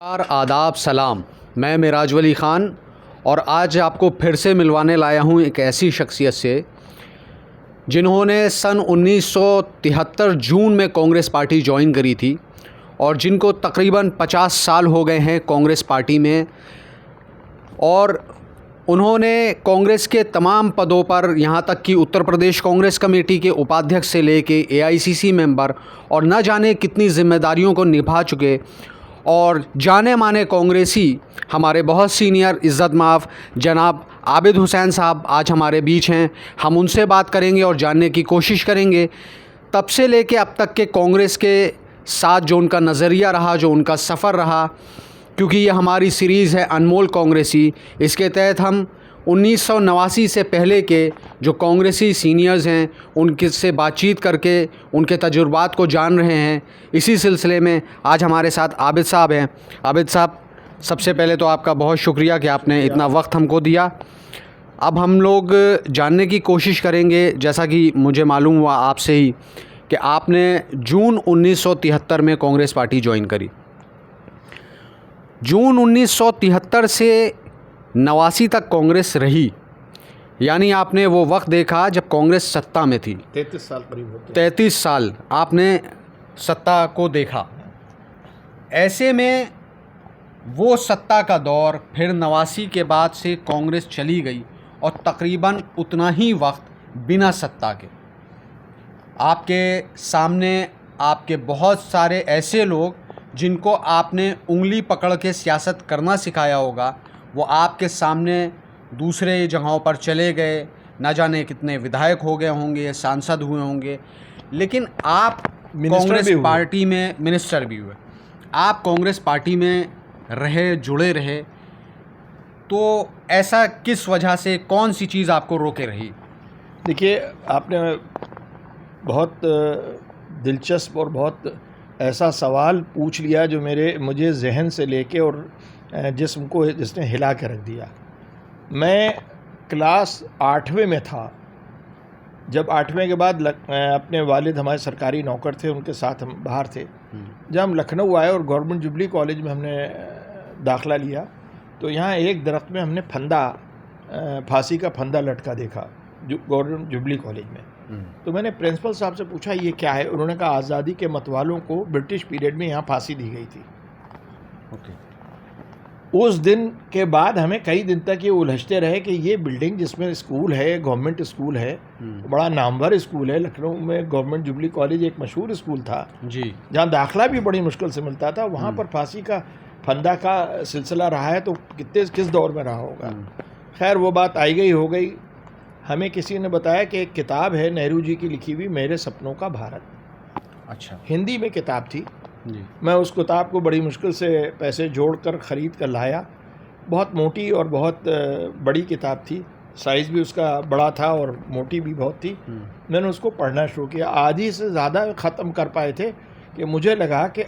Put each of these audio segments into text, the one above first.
आदाब सलाम। मैं मिराज वली ख़ान और आज आपको फिर से मिलवाने लाया हूँ एक ऐसी शख्सियत से जिन्होंने सन 1973 जून में कांग्रेस पार्टी ज्वाइन करी थी और जिनको तकरीबन 50 साल हो गए हैं कांग्रेस पार्टी में, और उन्होंने कांग्रेस के तमाम पदों पर, यहाँ तक कि उत्तर प्रदेश कांग्रेस कमेटी के उपाध्यक्ष से लेके AICC मेंबर और न जाने कितनी जिम्मेदारियों को निभा चुके और जाने माने कांग्रेसी हमारे बहुत सीनियर इज़्ज़त माफ़ जनाब आबिद हुसैन साहब आज हमारे बीच हैं। हम उनसे बात करेंगे और जानने की कोशिश करेंगे तब से लेके अब तक के कांग्रेस के साथ जो उनका नज़रिया रहा, जो उनका सफ़र रहा, क्योंकि ये हमारी सीरीज़ है अनमोल कांग्रेसी। इसके तहत हम 1989 से पहले के जो कांग्रेसी सीनियर्स हैं उनके से बातचीत करके उनके तजुर्बात को जान रहे हैं। इसी सिलसिले में आज हमारे साथ आबिद साहब हैं। आबिद साहब, सबसे पहले तो आपका बहुत शुक्रिया कि आपने इतना वक्त हमको दिया। अब हम लोग जानने की कोशिश करेंगे, जैसा कि मुझे मालूम हुआ आपसे ही, कि आपने जून 1973 में कांग्रेस पार्टी ज्वाइन करी। जून 1973 से 89 तक कांग्रेस रही, यानी आपने वो वक्त देखा जब कांग्रेस सत्ता में थी। 33 साल करीब होते 33 साल आपने सत्ता को देखा। ऐसे में वो सत्ता का दौर फिर 89 के बाद से कांग्रेस चली गई और तकरीबन उतना ही वक्त बिना सत्ता के। आपके सामने आपके बहुत सारे ऐसे लोग जिनको आपने उंगली पकड़ के सियासत करना सिखाया होगा, वो आपके सामने दूसरे जगहों पर चले गए, न जाने कितने विधायक हो गए होंगे, सांसद हुए होंगे, लेकिन आप कांग्रेस पार्टी में मिनिस्टर भी हुए। आप कांग्रेस पार्टी में रहे, जुड़े रहे, तो ऐसा किस वजह से, कौन सी चीज़ आपको रोके रही? देखिए, आपने बहुत दिलचस्प और बहुत ऐसा सवाल पूछ लिया जो मुझे जहन से लेके और जिस्म को जिसने हिला के रख दिया। मैं क्लास 8वें में था जब 8वें के बाद अपने वालिद हमारे सरकारी नौकर थे, उनके साथ हम बाहर थे। जब हम लखनऊ आए और गवर्नमेंट जुबली कॉलेज में हमने दाखिला लिया तो यहाँ एक दरख्त में हमने फांसी का फंदा लटका देखा गवर्नमेंट जुबली कॉलेज में। तो मैंने प्रिंसिपल साहब से पूछा ये क्या है। उन्होंने कहा आज़ादी के मतवालों को ब्रिटिश पीरियड में यहाँ फांसी दी गई थी। उस दिन के बाद हमें कई दिन तक ये उलझते रहे कि ये बिल्डिंग जिसमें स्कूल है, गवर्नमेंट स्कूल है, बड़ा नामवर स्कूल है। लखनऊ में गवर्नमेंट जुबली कॉलेज एक मशहूर स्कूल था जी, जहाँ दाखिला भी बड़ी मुश्किल से मिलता था। वहाँ पर फांसी का फंदा का सिलसिला रहा है तो किस दौर में रहा होगा। खैर, वो बात आई गई हो गई। हमें किसी ने बताया कि एक किताब है नेहरू जी की लिखी हुई, मेरे सपनों का भारत। अच्छा, हिंदी में किताब थी जी। मैं उस किताब को बड़ी मुश्किल से पैसे जोड़कर ख़रीद कर लाया। बहुत मोटी और बहुत बड़ी किताब थी, साइज़ भी उसका बड़ा था और मोटी भी बहुत थी। मैंने उसको पढ़ना शुरू किया। आधी से ज़्यादा ख़त्म कर पाए थे कि मुझे लगा कि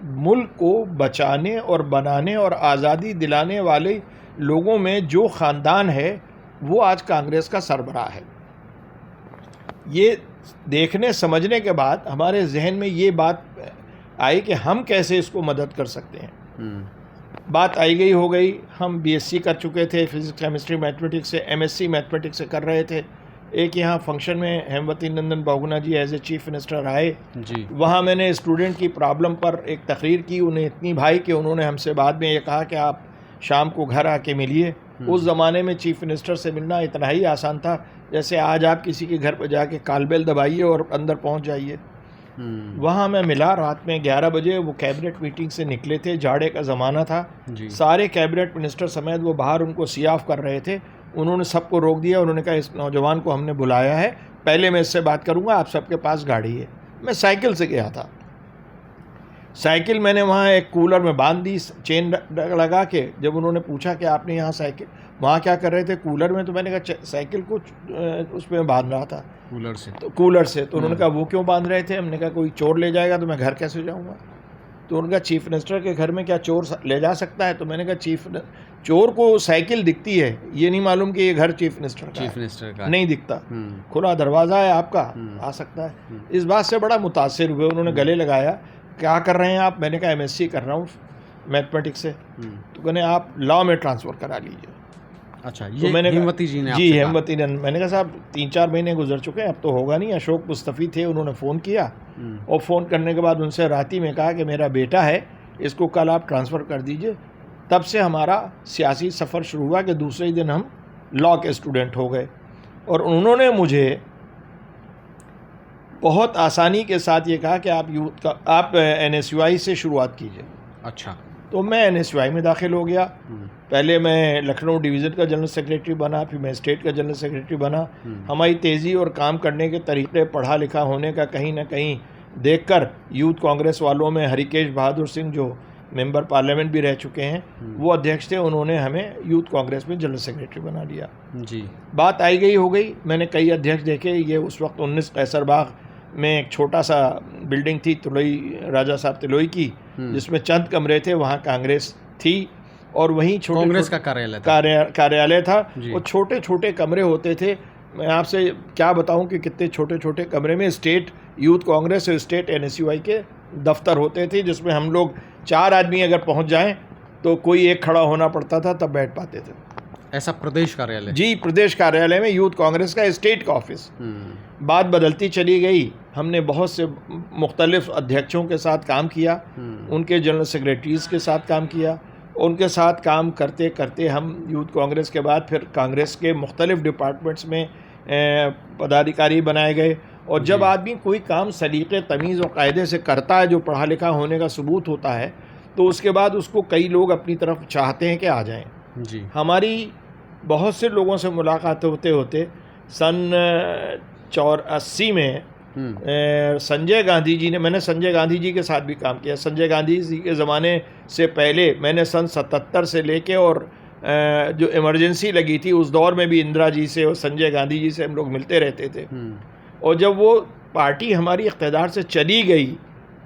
मुल्क को बचाने और बनाने और आज़ादी दिलाने वाले लोगों में जो ख़ानदान है वो आज कांग्रेस का सरबराह है। ये देखने समझने के बाद हमारे जहन में ये बात आई कि हम कैसे इसको मदद कर सकते हैं। बात आई गई हो गई। हम BSc कर चुके थे, फिज़िक्स केमिस्ट्री मैथमेटिक्स से, MSc मैथमेटिक्स से कर रहे थे। एक यहाँ फंक्शन में Hemvati Nandan Bahuguna ji as a chief minister आए जी। वहाँ मैंने स्टूडेंट की प्रॉब्लम पर एक तकरीर की। उन्हें इतनी भाई कि उन्होंने हमसे बाद में ये कहा कि आप शाम को घर आके मिलिए। उस ज़माने में चीफ मिनिस्टर से मिलना इतना ही आसान था जैसे आज आप किसी के घर पर जाके कालबेल दबाइए और अंदर पहुँच जाइए। वहाँ मैं मिला रात में 11 बजे। वो कैबिनेट मीटिंग से निकले थे, जाड़े का ज़माना था। सारे कैबिनेट मिनिस्टर समेत वो बाहर उनको सी ऑफ कर रहे थे। उन्होंने सबको रोक दिया। उन्होंने कहा इस नौजवान को हमने बुलाया है, पहले मैं इससे बात करूँगा, आप सबके पास गाड़ी है। मैं साइकिल से गया था। साइकिल मैंने वहाँ एक कूलर में बांध दी चेन लगा के। जब उन्होंने पूछा कि आपने यहाँ साइकिल वहाँ क्या कर रहे थे कूलर में, तो मैंने कहा साइकिल को उसमें बांध रहा था कूलर से। तो उन्होंने कहा वो क्यों बांध रहे थे। हमने कहा कोई चोर ले जाएगा तो मैं घर कैसे जाऊँगा। तो उनका चीफ मिनिस्टर के घर में क्या चोर ले जा सकता है। तो मैंने कहा चोर को साइकिल दिखती है, ये नहीं मालूम कि ये घर चीफ मिनिस्टर का नहीं दिखता। खुला दरवाज़ा है आपका, आ सकता है। इस बात से बड़ा मुतासिर हुए। उन्होंने गले लगाया, क्या कर रहे हैं आप। मैंने कहा MSc कर रहा हूँ। मैथमेटिक्स से, तो कहने आप लॉ में ट्रांसफ़र करा लीजिए। अच्छा, तो ये मैंने हेमवती जी ने जी आपसे कहा? हेमवती ने, मैंने कहा साहब 3-4 महीने गुजर चुके हैं, अब तो होगा नहीं। अशोक मुस्तफ़ी थे, उन्होंने फ़ोन किया और फ़ोन करने के बाद उनसे राती में कहा कि मेरा बेटा है, इसको कल आप ट्रांसफ़र कर दीजिए। तब से हमारा सियासी सफ़र शुरू हुआ कि दूसरे ही दिन हम लॉ के स्टूडेंट हो गए। और उन्होंने मुझे बहुत आसानी के साथ ये कहा कि आप NSUI से शुरुआत कीजिए। अच्छा। तो मैं NSUI में दाखिल हो गया। पहले मैं लखनऊ डिवीज़न का जनरल सेक्रेटरी बना, फिर मैं स्टेट का जनरल सेक्रेटरी बना। हमारी तेज़ी और काम करने के तरीक़े, पढ़ा लिखा होने का कहीं ना कहीं देखकर यूथ कांग्रेस वालों में हरिकेश बहादुर सिंह, जो मेंबर पार्लियामेंट भी रह चुके हैं, वो अध्यक्ष थे, उन्होंने हमें यूथ कांग्रेस में जनरल सेक्रेटरी बना लिया। जी। बात आई गई हो गई। मैंने कई अध्यक्ष देखे। ये उस वक्त 19 कैसरबाग में एक छोटा सा बिल्डिंग थी, तिलोई, राजा साहब तिलोई की, जिसमें चंद कमरे थे, वहाँ कांग्रेस थी और वहीं छोटे कांग्रेस का कार्यालय था। वो छोटे छोटे कमरे होते थे। मैं आपसे क्या बताऊं कि कितने छोटे छोटे कमरे में स्टेट यूथ कांग्रेस और स्टेट NSUI के दफ्तर होते थे, जिसमें हम लोग 4 आदमी अगर पहुंच जाएं तो कोई एक खड़ा होना पड़ता था, तब बैठ पाते थे। ऐसा प्रदेश कार्यालय? जी, प्रदेश कार्यालय में यूथ कांग्रेस का स्टेट का ऑफिस। बात बदलती चली गई। हमने बहुत से मुख्तलिफ अध्यक्षों के साथ काम किया, उनके जनरल सेक्रेटरीज़ के साथ काम किया। उनके साथ काम करते करते हम यूथ कांग्रेस के बाद फिर कांग्रेस के मुख्तलिफ डिपार्टमेंट्स में पदाधिकारी बनाए गए। और जब आदमी कोई काम सलीक़े तमीज़ और कायदे से करता है, जो पढ़ा लिखा होने का सबूत होता है, तो उसके बाद उसको कई लोग अपनी तरफ चाहते हैं कि आ जाएं। जी। हमारी बहुत से लोगों से मुलाकात होते होते सन 84 में संजय गांधी जी ने, मैंने संजय गांधी जी के साथ भी काम किया। संजय गांधी जी के ज़माने से पहले मैंने सन 77 से लेके और जो इमरजेंसी लगी थी उस दौर में भी इंदिरा जी से और संजय गांधी जी से हम लोग मिलते रहते थे। और जब वो पार्टी हमारी इक़्तिदार से चली गई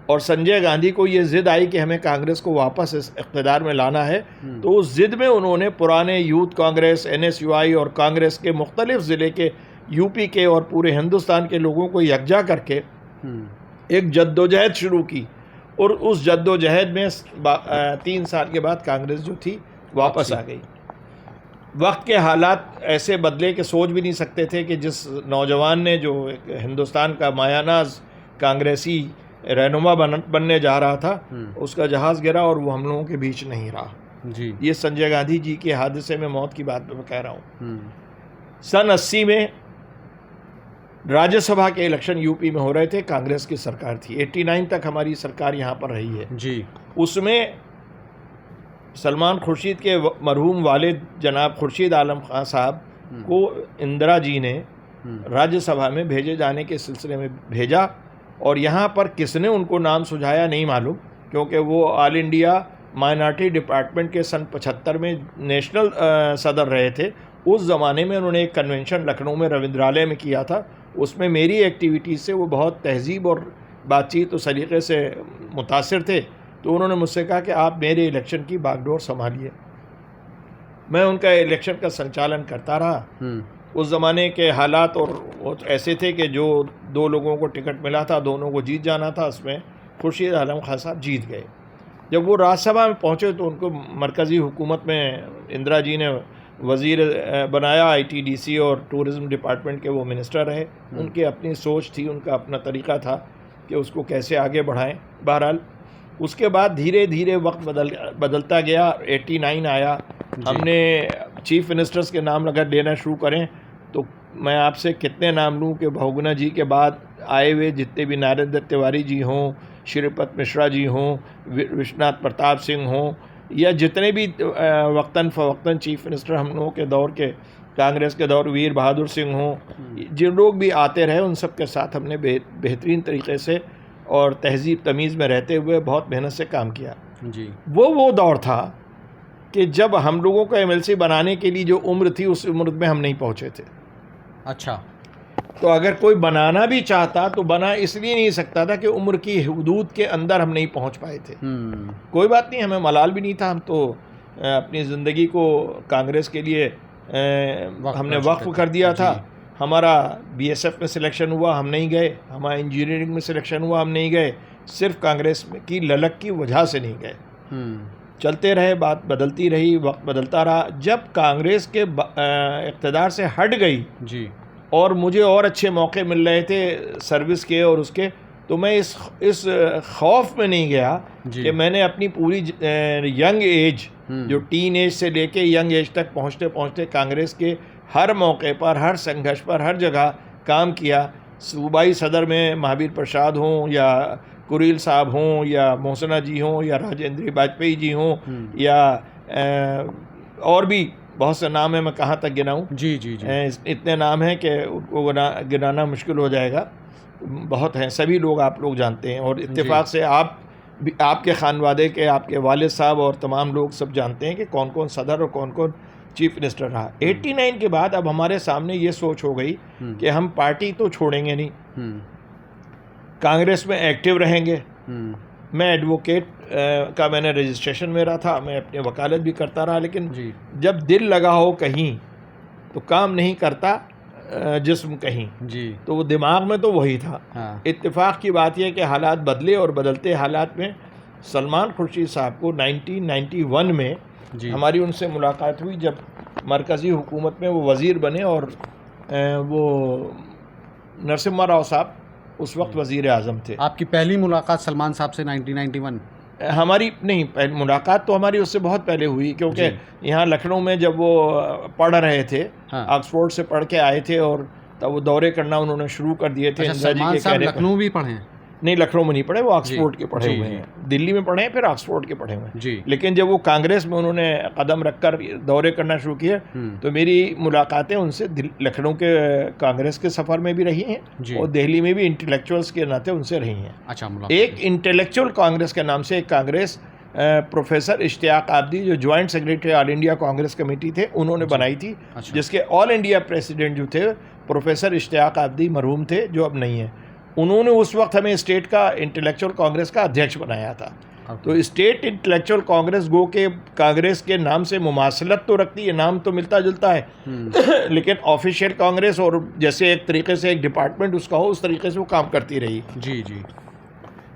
और संजय गांधी को ये ज़िद आई कि हमें कांग्रेस को वापस इस इक़्तिदार में लाना है, तो उस ज़िद में उन्होंने पुराने यूथ कांग्रेस, NSUI और कांग्रेस के मुख्तलिफ़ ज़िले के, यूपी के और पूरे हिंदुस्तान के लोगों को यकजा करके एक जद्दोजहद शुरू की। और उस जद्दोजहद में 3 साल के बाद कांग्रेस जो थी वापस आ गई। वक्त के हालात ऐसे बदले कि सोच भी नहीं सकते थे कि जिस नौजवान ने, जो हिंदुस्तान का मायानाज कांग्रेसी रहनुमा बनने जा रहा था, उसका जहाज़ गिरा और वो हम लोगों के बीच नहीं रहा। जी। ये संजय गांधी जी के हादसे में मौत की बात मैं कह रहा हूँ। सन 80 में राज्यसभा के इलेक्शन यूपी में हो रहे थे, कांग्रेस की सरकार थी। 89 तक हमारी सरकार यहाँ पर रही है। जी। उसमें सलमान खुर्शीद के मरहूम वालिद जनाब खुर्शीद आलम खान साहब को इंदिरा जी ने राज्यसभा में भेजे जाने के सिलसिले में भेजा। और यहाँ पर किसने उनको नाम सुझाया नहीं मालूम, क्योंकि वो ऑल इंडिया माइनॉरिटी डिपार्टमेंट के सन 75 में नेशनल सदर रहे थे। उस ज़माने में उन्होंने एक कन्वेंशन लखनऊ में रविंद्रालय में किया था। उसमें मेरी एक्टिविटीज़ से वो बहुत तहजीब और बातचीत और सलीक़े से मुतासिर थे। तो उन्होंने मुझसे कहा कि आप मेरे इलेक्शन की बागडोर संभालिए। मैं उनका इलेक्शन का संचालन करता रहा। उस ज़माने के हालात और ऐसे थे कि जो 2 लोगों को टिकट मिला था, दोनों को जीत जाना था। उसमें खुर्शीद आलम खान साहब जीत गए। जब वो राज्यसभा में पहुँचे तो उनको मरकज़ी हुकूमत में इंदिरा जी ने वज़ीर बनाया। ITDC और टूरिज़म डिपार्टमेंट के वो मिनिस्टर रहे। उनकी अपनी सोच थी, उनका अपना तरीक़ा था कि उसको कैसे आगे बढ़ाएं। बहरहाल उसके बाद धीरे धीरे वक्त बदलता गया। 89 आया। हमने चीफ मिनिस्टर्स के नाम अगर लेना शुरू करें तो मैं आपसे कितने नाम लूँ कि बहुगुना जी के बाद आए हुए जितने भी नारायण दत्त तिवारी जी हों, श्रीपत मिश्रा जी हों, विश्वनाथ प्रताप सिंह हों, या जितने भी वक्तन फ़वक्तन चीफ मिनिस्टर हम लोगों के दौर के, कांग्रेस के दौर वीर बहादुर सिंह हों, जिन लोग भी आते रहे उन सब के साथ हमने बेहतरीन तरीके से और तहजीब तमीज़ में रहते हुए बहुत मेहनत से काम किया। जी। वो दौर था कि जब हम लोगों को MLC बनाने के लिए जो उम्र थी उस उम्र में हम नहीं पहुँचे थे। अच्छा। तो अगर कोई बनाना भी चाहता तो बना इसलिए नहीं सकता था कि उम्र की हुदूद के अंदर हम नहीं पहुँच पाए थे। कोई बात नहीं, हमें मलाल भी नहीं था। हम तो अपनी ज़िंदगी को कांग्रेस के लिए हमने वक्फ कर दिया था। हमारा BSF में सिलेक्शन हुआ, हम नहीं गए। हमारा इंजीनियरिंग में सिलेक्शन हुआ, हम नहीं गए। सिर्फ कांग्रेस की ललक की वजह से नहीं गए। चलते रहे, बात बदलती रही, वक्त बदलता रहा। जब कांग्रेस के इक़्तिदार से हट गई जी और मुझे और अच्छे मौके मिल रहे थे सर्विस के और उसके, तो मैं इस खौफ में नहीं गया कि मैंने अपनी पूरी यंग एज, जो टीन एज से लेके यंग एज तक पहुँचते पहुँचते कांग्रेस के हर मौके पर, हर संघर्ष पर, हर जगह काम किया। सूबाई सदर में महावीर प्रसाद हों या कुरील साहब हों या मोहसिना जी हों या राजेंद्र वाजपेयी जी हों या और भी बहुत से नाम हैं, मैं कहाँ तक गिनाऊँ। जी जी जी इतने नाम हैं कि उनको गिनाना मुश्किल हो जाएगा, बहुत हैं, सभी लोग आप लोग जानते हैं। और इत्तेफाक से आप भी, आपके खानवादे के, आपके वालिद साहब और तमाम लोग सब जानते हैं कि कौन कौन सदर और कौन कौन चीफ मिनिस्टर रहा। 89 के बाद अब हमारे सामने ये सोच हो गई कि हम पार्टी तो छोड़ेंगे नहीं, कांग्रेस में एक्टिव रहेंगे। मैं एडवोकेट का मैंने रजिस्ट्रेशन मेरा था, मैं अपनी वकालत भी करता रहा, लेकिन जब दिल लगा हो कहीं तो काम नहीं करता जिस्म कहीं जी, तो वो दिमाग में तो वही था। हाँ। इत्तेफाक की बात यह कि हालात बदले और बदलते हालात में सलमान खुर्शीद साहब को 1991 में हमारी उनसे मुलाकात हुई, जब मरकज़ी हुकूमत में वो वज़ीर बने और वो नरसिम्हा राव साहब उस वक्त वज़ीर आज़म थे। आपकी पहली मुलाकात सलमान साहब से 1991? हमारी नहीं, पहली मुलाकात तो हमारी उससे बहुत पहले हुई, क्योंकि यहाँ लखनऊ में जब वो पढ़ रहे थे, हाँ। ऑक्सफोर्ड से पढ़ के आए थे और तब वो दौरे करना उन्होंने शुरू कर दिए थे। अच्छा, सलमान साहब लखनऊ भी पढ़े हैं? नहीं, लखनऊ में नहीं पढ़े, वो ऑक्सफोर्ड के पढ़े हुए हैं। दिल्ली में पढ़े हैं, फिर ऑक्सफोर्ड के पढ़े हुए हैं। लेकिन जब वो कांग्रेस में उन्होंने कदम रखकर दौरे करना शुरू किए, तो मेरी मुलाकातें उनसे लखनऊ के कांग्रेस के सफ़र में भी रही हैं और दिल्ली में भी इंटेलेक्चुअल्स के नाते उनसे रही हैं। अच्छा, एक इंटेलेक्चुअल कांग्रेस के नाम से एक कांग्रेस प्रोफेसर इश्तियाक आब्दी, जो joint secretary all India Congress committee थे, उन्होंने बनाई थी। अच्छा। जिसके ऑल इंडिया प्रेसिडेंट जो थे प्रोफेसर इश्तियाक आब्दी मरहूम थे, जो अब नहीं है। उन्होंने उस वक्त हमें स्टेट का इंटेलेक्चुअल कांग्रेस का अध्यक्ष बनाया था। तो स्टेट इंटेलेक्चुअल कांग्रेस गो के कांग्रेस के नाम से मुमासलत तो रखती है, नाम तो मिलता जुलता है लेकिन ऑफिशियल कांग्रेस और जैसे एक तरीके से एक डिपार्टमेंट उसका हो, उस तरीके से वो काम करती रही। जी जी।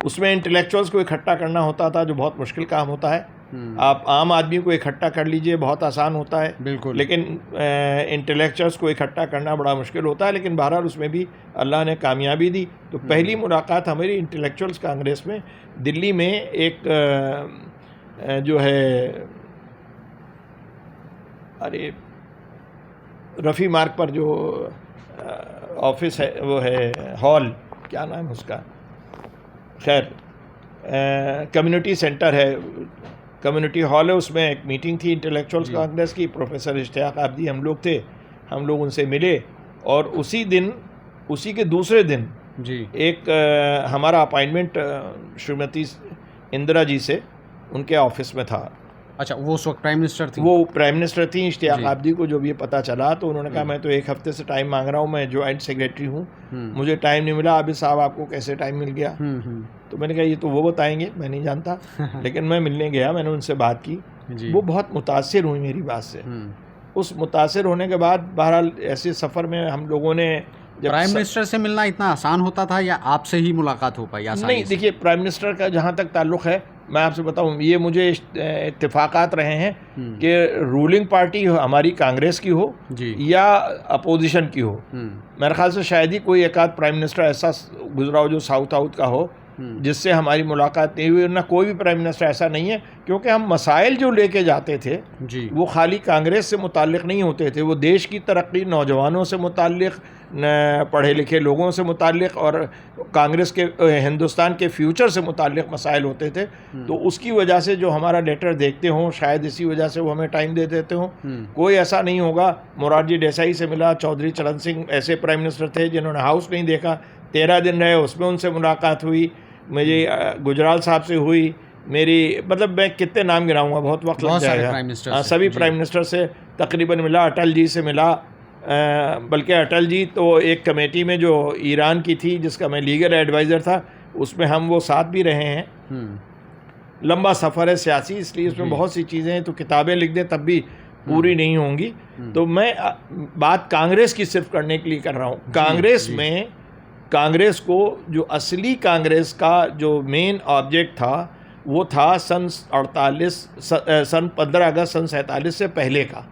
उसमें इंटेलेक्चुअल्स को इकट्ठा करना होता था, जो बहुत मुश्किल काम होता है। आप आम आदमी को इकट्ठा कर लीजिए, बहुत आसान होता है, बिल्कुल, लेकिन इंटेलेक्चुअल्स को इकट्ठा करना बड़ा मुश्किल होता है। लेकिन बहरहाल उसमें भी अल्लाह ने कामयाबी दी। तो पहली मुलाकात हमारी इंटेलेक्चुअल्स कांग्रेस में दिल्ली में एक जो है, अरे रफ़ी मार्ग पर जो ऑफिस है, वो है हॉल, क्या नाम है उसका, खैर कम्युनिटी सेंटर है, कम्युनिटी हॉल है, उसमें एक मीटिंग थी इंटेलेक्चुअल्स कांग्रेस की। प्रोफेसर इश्तियाक आब्दी हम लोग थे, हम लोग उनसे मिले और उसी दिन, उसी के दूसरे दिन जी एक हमारा अपॉइंटमेंट श्रीमती इंदिरा जी से उनके ऑफिस में था। अच्छा, वो उस वक्त प्राइम मिनिस्टर थी? वो प्राइम मिनिस्टर थी। इश्तियाक आब्दी को जब ये पता चला तो उन्होंने कहा मैं तो एक हफ्ते से टाइम मांग रहा हूँ, मैं जॉइंट सेक्रेटरी हूँ, मुझे टाइम नहीं मिला। अभी साहब आपको कैसे टाइम मिल गया? तो मैंने कहा ये तो वो बताएंगे, मैं नहीं जानता लेकिन मैं मिलने गया, मैंने उनसे बात की, वो बहुत मुतासिर हुई मेरी बात से। उस मुतासिर होने के बाद बहरहाल ऐसे सफ़र में हम लोगों ने, जब प्राइम मिनिस्टर से मिलना इतना आसान होता था या आपसे ही मुलाकात हो पाई? नहीं, देखिए प्राइम मिनिस्टर का जहाँ तक ताल्लुक़ है, मैं आपसे बताऊँ, ये मुझे इत्तेफाकात रहे हैं कि रूलिंग पार्टी हमारी कांग्रेस की हो या अपोजिशन की हो। मेरे ख्याल से शायद ही कोई एक आध प्राइम मिनिस्टर ऐसा गुजरा हो जो साउथ का हो जिससे हमारी मुलाकात नहीं हुई। ना कोई भी प्राइम मिनिस्टर ऐसा नहीं है, क्योंकि हम मसाइल जो लेके जाते थे वो खाली कांग्रेस से मुताल्लिक़ नहीं होते थे, वो देश की तरक्की, नौजवानों से मुताल्लिक़, पढ़े लिखे लोगों से मुताल्लिक़ और कांग्रेस के, हिंदुस्तान के फ्यूचर से मुताल्लिक़ मसाइल होते थे। तो उसकी वजह से जो हमारा लेटर देखते हों, शायद इसी वजह से वो हमें टाइम दे देते हों। कोई ऐसा नहीं होगा। मोरारजी देसाई से मिला, चौधरी चरण सिंह ऐसे प्राइम मिनिस्टर थे जिन्होंने हाउस नहीं देखा, 13 दिन रहे, उसमें उनसे मुलाकात हुई। मुझे गुजराल साहब से हुई, मेरी, मतलब मैं कितने नाम गिनाऊंगा, बहुत वक्त लग जाएगा। सभी प्राइम मिनिस्टर से तकरीबन मिला, अटल जी से मिला, बल्कि अटल जी तो एक कमेटी में जो ईरान की थी जिसका मैं लीगल एडवाइज़र था, उसमें हम वो साथ भी रहे हैं। लंबा सफ़र है सियासी, इसलिए उसमें बहुत सी चीज़ें हैं, तो किताबें लिख दें तब भी पूरी नहीं होंगी। तो मैं बात कांग्रेस की सिर्फ करने के लिए कर रहा हूँ। कांग्रेस में, कांग्रेस को जो असली कांग्रेस का जो मेन ऑब्जेक्ट था वो था सन 15 अगस्त सन 47 से पहले का।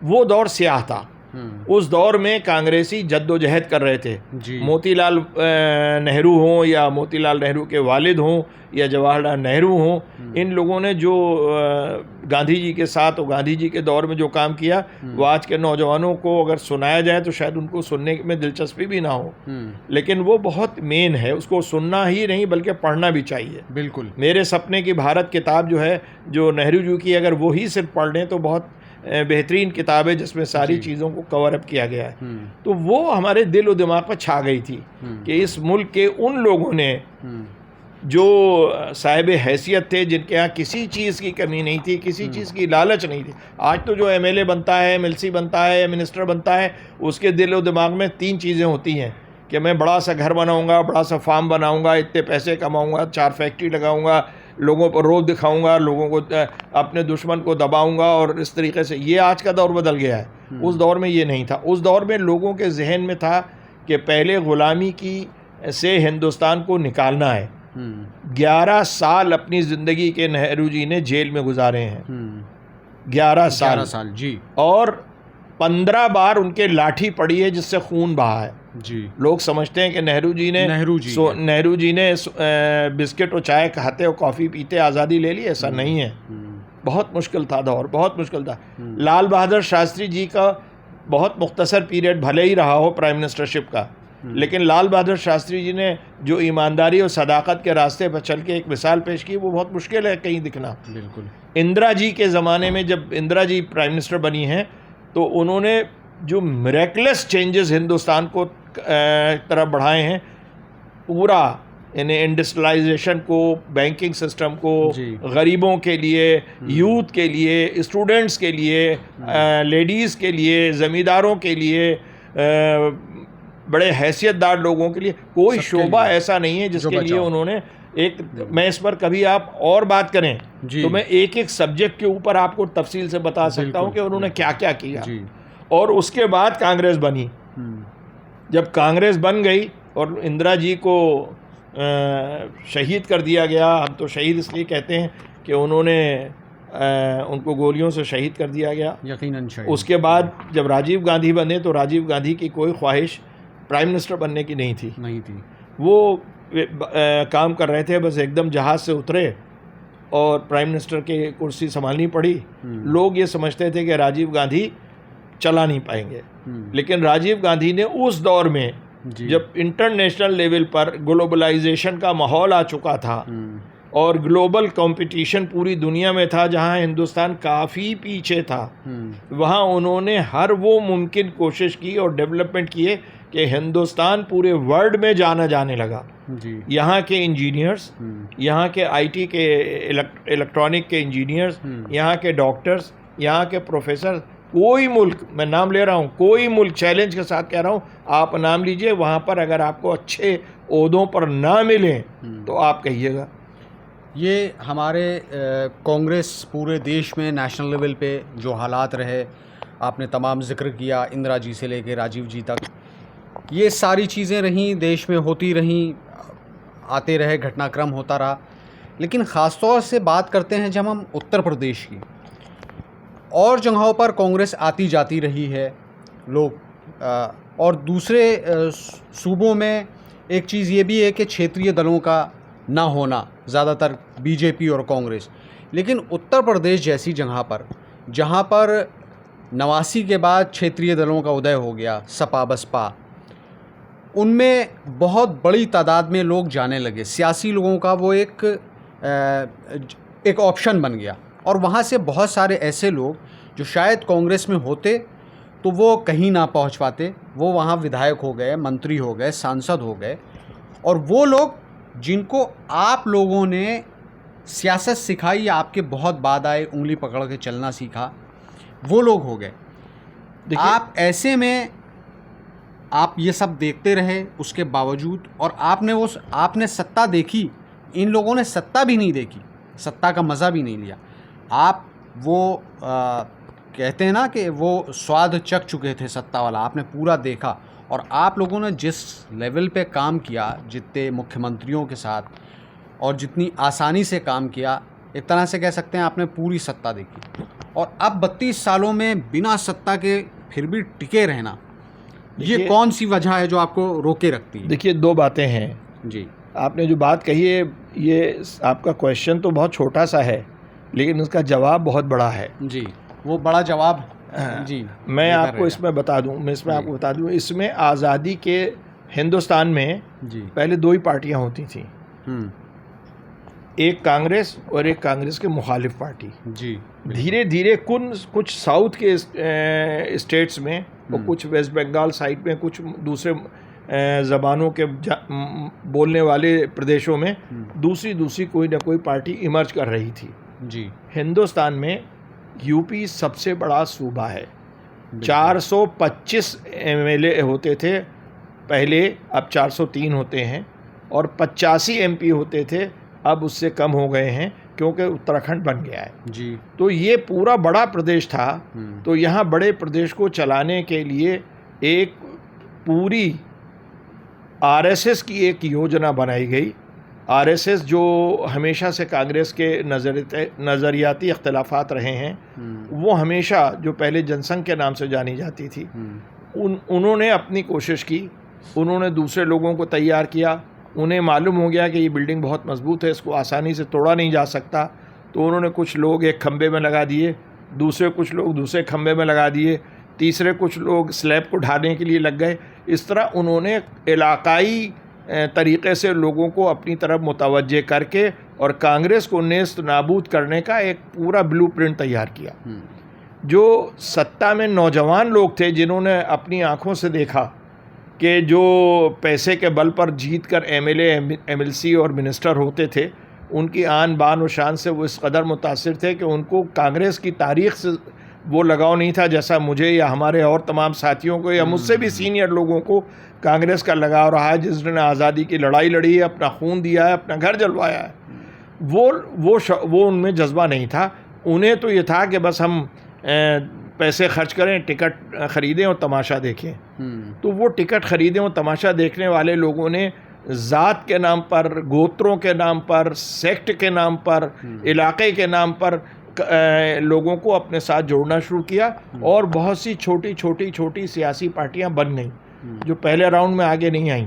वो दौर स्याह था। उस दौर में कांग्रेसी जद्दोजहद कर रहे थे। मोतीलाल नेहरू हों या मोतीलाल नेहरू के वालिद हों या जवाहरलाल नेहरू हों, इन लोगों ने जो गांधी जी के साथ और गांधी जी के दौर में जो काम किया, वो आज के नौजवानों को अगर सुनाया जाए तो शायद उनको सुनने में दिलचस्पी भी ना हो, लेकिन वो बहुत मेन है, उसको सुनना ही नहीं बल्कि पढ़ना भी चाहिए। बिल्कुल। मेरे सपने की भारत किताब जो है, जो नेहरू जी की, अगर वो ही सिर्फ पढ़ लें तो बहुत बेहतरीन किताब है, जिसमें सारी चीज़ों को कवर अप किया गया है। तो वो हमारे दिल और दिमाग पर छा गई थी कि इस मुल्क के उन लोगों ने जो साहिब हैसियत थे, जिनके यहाँ किसी चीज़ की कमी नहीं थी, किसी चीज़ की लालच नहीं थी। आज तो जो MLA बनता है, MLC बनता है, मिनिस्टर बनता है, उसके दिल और दिमाग में 3 चीज़ें होती हैं कि मैं बड़ा सा घर बनाऊंगा, बड़ा सा फार्म बनाऊंगा, इतने पैसे कमाऊंगा, 4 फैक्ट्री लगाऊंगा, लोगों पर रोब दिखाऊंगा, लोगों को अपने दुश्मन को दबाऊंगा, और इस तरीके से। ये आज का दौर बदल गया है। उस दौर में ये नहीं था। उस दौर में लोगों के जहन में था कि पहले ग़ुलामी की से हिंदुस्तान को निकालना है। 11 साल अपनी ज़िंदगी के नेहरू जी ने जेल में गुजारे हैं। 11 साल जी। और 15 बार उनके लाठी पड़ी है, जिससे खून बहा है जी। लोग समझते हैं कि नेहरू जी ने बिस्किट और चाय खाते और कॉफ़ी पीते आज़ादी ले ली। ऐसा नहीं है। बहुत मुश्किल था दौर, बहुत मुश्किल था। लाल बहादुर शास्त्री जी का बहुत मुख्तसर पीरियड भले ही रहा हो प्राइम मिनिस्टरशिप का, लेकिन लाल बहादुर शास्त्री जी ने जो ईमानदारी और सदाकत के रास्ते पर चल के एक मिसाल पेश की, वो बहुत मुश्किल है कहीं दिखना। बिल्कुल। इंदिरा जी के ज़माने में, जब इंदिरा जी प्राइम मिनिस्टर बनी हैं, तो उन्होंने जो मिरेकलस चेंजेस हिंदुस्तान को तरफ बढ़ाए हैं, पूरा यानी इंडस्ट्रियलाइजेशन को, बैंकिंग सिस्टम को, गरीबों के लिए, यूथ के लिए, स्टूडेंट्स के लिए, लेडीज़ के लिए, ज़मींदारों के लिए, बड़े हैसियतदार लोगों के लिए, कोई शोबा ऐसा नहीं है जिसके लिए उन्होंने मैं इस पर कभी आप और बात करें तो मैं एक एक सब्जेक्ट के ऊपर आपको तफसील से बता सकता हूं कि उन्होंने क्या क्या किया। और उसके बाद कांग्रेस बनी। जब कांग्रेस बन गई और इंदिरा जी को शहीद कर दिया गया, हम तो शहीद इसलिए कहते हैं कि उन्होंने उनको गोलियों से शहीद कर दिया गया, यकीनन शहीद। उसके बाद जब राजीव गांधी बने तो राजीव गांधी की कोई ख्वाहिश प्राइम मिनिस्टर बनने की नहीं थी। वो काम कर रहे थे, बस एकदम जहाज़ से उतरे और प्राइम मिनिस्टर की कुर्सी संभालनी पड़ी। लोग ये समझते थे कि राजीव गांधी चला नहीं पाएंगे, लेकिन राजीव गांधी ने उस दौर में, जब इंटरनेशनल लेवल पर ग्लोबलाइजेशन का माहौल आ चुका था और ग्लोबल कंपटीशन पूरी दुनिया में था, जहां हिंदुस्तान काफ़ी पीछे था, वहां उन्होंने हर वो मुमकिन कोशिश की और डेवलपमेंट किए कि हिंदुस्तान पूरे वर्ल्ड में जाने लगा। यहाँ के इंजीनियर्स, यहाँ के IT के इलेक्ट्रॉनिक के इंजीनियर्स, यहाँ के डॉक्टर्स, यहाँ के प्रोफेसर, कोई मुल्क, मैं नाम ले रहा हूँ, कोई मुल्क, चैलेंज के साथ कह रहा हूँ, आप नाम लीजिए, वहाँ पर अगर आपको अच्छे ओहदों पर ना मिलें तो आप कहिएगा। ये हमारे कांग्रेस पूरे देश में नेशनल लेवल पे जो हालात रहे, आपने तमाम जिक्र किया, इंदिरा जी से लेकर राजीव जी तक, ये सारी चीज़ें रहीं, देश में होती रहीं, आते रहे, घटनाक्रम होता रहा। लेकिन ख़ास तौर से बात करते हैं जब हम उत्तर प्रदेश की, और जगहों पर कांग्रेस आती जाती रही है लोग, और दूसरे सूबों में एक चीज़ ये भी है कि क्षेत्रीय दलों का ना होना, ज़्यादातर BJP और कांग्रेस। लेकिन उत्तर प्रदेश जैसी जगह पर, जहाँ पर 89 के बाद क्षेत्रीय दलों का उदय हो गया, सपा बसपा, उनमें बहुत बड़ी तादाद में लोग जाने लगे, सियासी लोगों का वो एक ऑप्शन बन गया। और वहाँ से बहुत सारे ऐसे लोग जो शायद कांग्रेस में होते तो वो कहीं ना पहुँच पाते, वो वहाँ विधायक हो गए, मंत्री हो गए, सांसद हो गए, और वो लोग जिनको आप लोगों ने सियासत सिखाई, आपके बहुत बाद आए, उंगली पकड़ के चलना सीखा, वो लोग हो गए। आप ऐसे में आप ये सब देखते रहे उसके बावजूद, और आपने सत्ता देखी, इन लोगों ने सत्ता भी नहीं देखी, सत्ता का मज़ा भी नहीं लिया। आप वो कहते हैं ना कि वो स्वाद चख चुके थे सत्ता वाला, आपने पूरा देखा। और आप लोगों ने जिस लेवल पे काम किया, जितने मुख्यमंत्रियों के साथ, और जितनी आसानी से काम किया, एक तरह से कह सकते हैं आपने पूरी सत्ता देखी, और अब 32 सालों में बिना सत्ता के फिर भी टिके रहना, ये कौन सी वजह है जो आपको रोके रखती है? देखिए, दो बातें हैं जी। आपने जो बात कही है, ये आपका क्वेश्चन तो बहुत छोटा सा है, लेकिन उसका जवाब बहुत बड़ा है। जी, वो बड़ा जवाब जी मैं आपको इसमें बता दूं, इसमें आज़ादी के हिंदुस्तान में जी पहले दो ही पार्टियां होती थी, एक कांग्रेस और एक कांग्रेस के मुखालिफ पार्टी। जी, धीरे धीरे कुछ साउथ के स्टेट्स में और कुछ वेस्ट बंगाल साइड में, कुछ दूसरे ज़बानों के बोलने वाले प्रदेशों में दूसरी कोई ना कोई पार्टी इमर्ज कर रही थी। जी, हिंदुस्तान में यूपी सबसे बड़ा सूबा है। 425 एमएलए होते थे पहले, अब 403 होते हैं, और 85 एमपी होते थे, अब उससे कम हो गए हैं क्योंकि उत्तराखंड बन गया है। जी, तो ये पूरा बड़ा प्रदेश था। तो यहाँ बड़े प्रदेश को चलाने के लिए एक पूरी आरएसएस की एक योजना बनाई गई। आरएसएस जो हमेशा से कांग्रेस के नज़रियाती इख्तलाफात रहे हैं, वो हमेशा जो पहले जनसंघ के नाम से जानी जाती थी, उन्होंने अपनी कोशिश की, उन्होंने दूसरे लोगों को तैयार किया। उन्हें मालूम हो गया कि ये बिल्डिंग बहुत मजबूत है, इसको आसानी से तोड़ा नहीं जा सकता, तो उन्होंने कुछ लोग एक खंबे में लगा दिए, कुछ लोग दूसरे खंबे में लगा दिए, तीसरे कुछ लोग स्लैब को ढाने के लिए लग गए। इस तरह उन्होंने इलाकाई तरीक़े से लोगों को अपनी तरफ मुतवज्जे करके और कांग्रेस को नेस्त नाबूद करने का एक पूरा ब्लूप्रिंट तैयार किया। जो सत्ता में नौजवान लोग थे, जिन्होंने अपनी आँखों से देखा कि जो पैसे के बल पर जीत कर एमएलए, एमएलसी और मिनिस्टर होते थे, उनकी आन बान और शान से वो इस कदर मुतासिर थे कि उनको कांग्रेस की तारीख़ से वो लगाव नहीं था जैसा मुझे या हमारे और तमाम साथियों को या मुझसे भी सीनियर लोगों को कांग्रेस का लगाव रहा है, जिसने आज़ादी की लड़ाई लड़ी है, अपना खून दिया है, अपना घर जलवाया है। वो उनमें जज्बा नहीं था। उन्हें तो ये था कि बस हम पैसे खर्च करें, टिकट ख़रीदें और तमाशा देखें। तो वो टिकट ख़रीदें और तमाशा देखने वाले लोगों ने ज़ात के नाम पर, गोत्रों के नाम पर, सेक्ट के नाम पर, इलाके के नाम पर लोगों को अपने साथ जोड़ना शुरू किया, और बहुत सी छोटी सियासी पार्टियां बन गईं जो पहले राउंड में आगे नहीं आईं।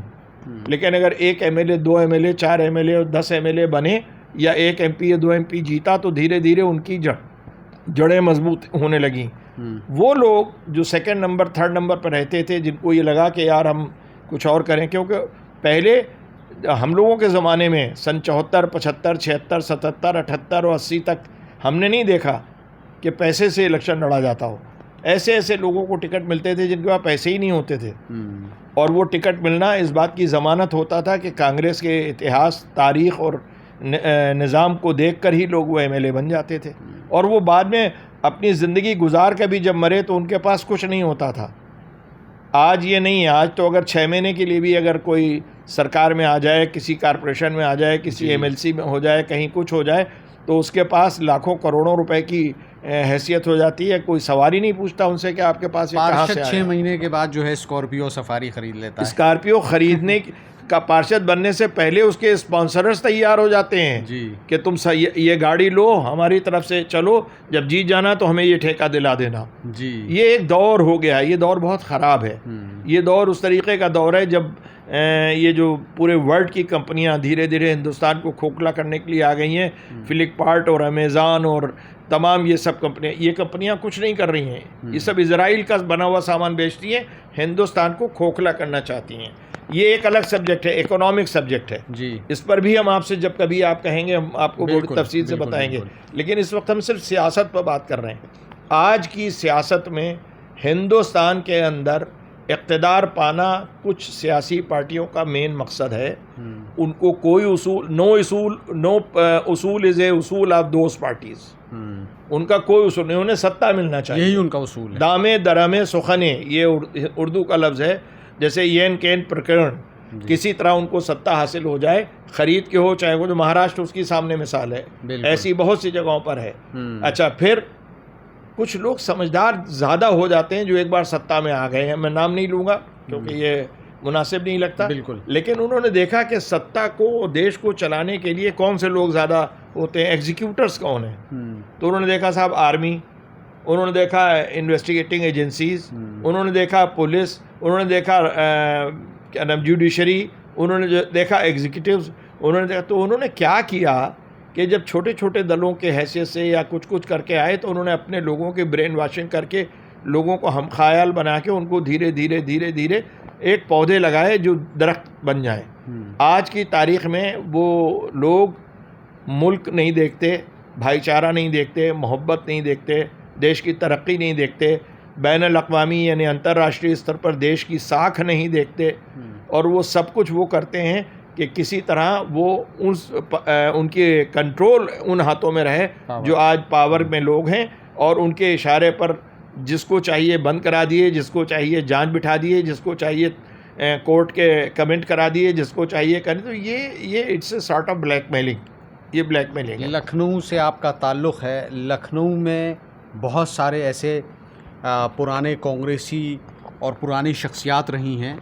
लेकिन अगर एक एमएलए, 2 एमएलए, 4 एमएलए और 10 एमएलए बने, या एक एमपी या 2 एमपी जीता, तो धीरे धीरे उनकी जड़ें मजबूत होने लगीं। वो लोग जो सेकंड नंबर, थर्ड नंबर पर रहते थे, जिनको ये लगा कि यार हम कुछ और करें, क्योंकि पहले हम लोगों के ज़माने में सन 74, 75, 76, 77, 78 और 80 तक हमने नहीं देखा कि पैसे से इलेक्शन लड़ा जाता हो। ऐसे लोगों को टिकट मिलते थे जिनके पास पैसे ही नहीं होते थे, और वो टिकट मिलना इस बात की ज़मानत होता था कि कांग्रेस के इतिहास, तारीख़ और निज़ाम को देखकर ही लोग वो एमएलए बन जाते थे। और वो बाद में अपनी ज़िंदगी गुजार कर भी जब मरे तो उनके पास कुछ नहीं होता था। आज ये नहीं है। आज तो अगर 6 महीने के लिए भी अगर कोई सरकार में आ जाए, किसी कारपोरेशन में आ जाए, किसी एमएलसी में हो जाए, कहीं कुछ हो जाए, तो उसके पास लाखों करोड़ों रुपए की हैसियत हो जाती है। कोई सवाल ही नहीं पूछता उनसे कि आपके पास ये कहाँ से आया। 6 महीने के बाद जो है स्कॉर्पियो सफारी खरीद लेता है। स्कॉर्पियो खरीदने का पार्षद बनने से पहले उसके स्पॉन्सर्स तैयार हो जाते हैं जी, कि तुम ये गाड़ी लो, हमारी तरफ से चलो, जब जीत जाना तो हमें ये ठेका दिला देना जी। ये एक दौर हो गया। ये दौर बहुत ख़राब है। ये दौर उस तरीके का दौर है जब ये जो पूरे वर्ल्ड की कंपनियां धीरे धीरे हिंदुस्तान को खोखला करने के लिए आ गई हैं। फ्लिपकार्ट और अमेज़ॉन और तमाम ये सब कंपनियां कुछ नहीं कर रही हैं। ये सब इजराइल का बना हुआ सामान बेचती हैं, हिंदुस्तान को खोखला करना चाहती हैं। ये एक अलग सब्जेक्ट है, इकोनॉमिक सब्जेक्ट है जी। इस पर भी हम आपसे जब कभी आप कहेंगे हम आपको बहुत तफसील से बताएंगे। लेकिन इस वक्त हम सिर्फ सियासत पर बात कर रहे हैं। आज की सियासत में हिंदुस्तान के अंदर इक़्तिदार पाना कुछ सियासी पार्टियों का मेन मकसद है। उनको कोई नो उसूल इज़ ए उसूल ऑफ दोस पार्टीज़। उनका कोई उसूल नहीं, उन्हें सत्ता मिलना चाहिए, यही उनका उसूल है। दामे दरामे सुखने, ये उर्दू का लफ्ज़ है। जैसे येन केन प्रकरण, किसी तरह उनको सत्ता हासिल हो जाए, ख़रीद के हो, चाहे वो जो महाराष्ट्र उसकी सामने मिसाल है, ऐसी बहुत सी जगहों पर है। अच्छा, फिर कुछ लोग समझदार ज़्यादा हो जाते हैं जो एक बार सत्ता में आ गए हैं। मैं नाम नहीं लूँगा क्योंकि ये मुनासिब नहीं लगता। बिल्कुल। लेकिन उन्होंने देखा कि सत्ता को, देश को चलाने के लिए कौन से लोग ज़्यादा होते हैं, एग्जीक्यूटर्स कौन हैं। तो उन्होंने देखा साहब आर्मी, उन्होंने देखा इन्वेस्टिगेटिंग एजेंसीज, उन्होंने देखा पुलिस, उन्होंने देखा क्या नाम जुडिशरी, उन्होंने देखा एग्जीक्यूटिव्स, उन्होंने देखा। तो उन्होंने क्या किया कि जब छोटे छोटे दलों के हैसियत से या कुछ कुछ करके आए तो उन्होंने अपने लोगों के ब्रेन वॉशिंग करके लोगों को हम ख्याल बना के उनको धीरे धीरे धीरे धीरे एक पौधे लगाए जो दरख्त बन जाए। आज की तारीख़ में वो लोग मुल्क नहीं देखते, भाईचारा नहीं देखते, मोहब्बत नहीं देखते, देश की तरक्की नहीं देखते, बैनुल-अक़वामी यानी अंतर्राष्ट्रीय स्तर पर देश की साख नहीं देखते, और वो सब कुछ वो करते हैं कि किसी तरह वो उनके कंट्रोल उन हाथों में रहे जो आज पावर में लोग हैं, और उनके इशारे पर जिसको चाहिए बंद करा दिए, जिसको चाहिए जांच बिठा दिए, जिसको चाहिए कोर्ट के कमेंट करा दिए, जिसको चाहिए करें। तो ये it's a sort of blackmailing, ये ब्लैकमेलिंग है। लखनऊ से आपका ताल्लुक़ है, लखनऊ में बहुत सारे ऐसे पुराने कांग्रेसी और पुरानी शख्सियात रही हैं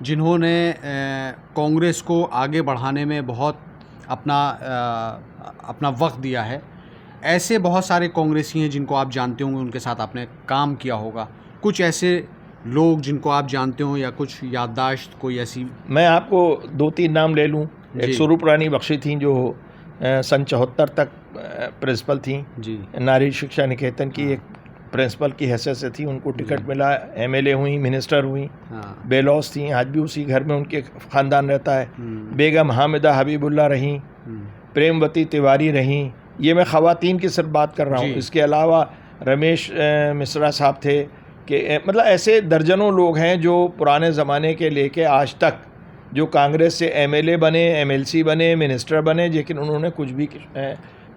जिन्होंने कांग्रेस को आगे बढ़ाने में बहुत अपना वक्त दिया है। ऐसे बहुत सारे कांग्रेसी हैं जिनको आप जानते होंगे, उनके साथ आपने काम किया होगा। कुछ ऐसे लोग जिनको आप जानते हो या कुछ याददाश्त कोई ऐसी? मैं आपको 2-3 नाम ले लूँ। एक स्वरूप रानी बख्शी थी जो सन 74 तक प्रिंसिपल थी जी, नारी शिक्षा निकेतन की एक प्रिंसिपल की हैसियत से थी। उनको टिकट मिला, एमएलए हुई, मिनिस्टर हुई, बेलौस थी, आज भी उसी घर में उनके ख़ानदान रहता है। बेगम हामिदा हबीबुल्ला रहीं, प्रेमवती तिवारी रहीं। ये मैं ख़वातीन की सिर्फ बात कर रहा हूँ। इसके अलावा रमेश मिश्रा साहब थे कि मतलब ऐसे दर्जनों लोग हैं जो पुराने ज़माने के लेके आज तक जो कांग्रेस से एमएलए बने, एमएलसी बने, मिनिस्टर बने, लेकिन उन्होंने कुछ भी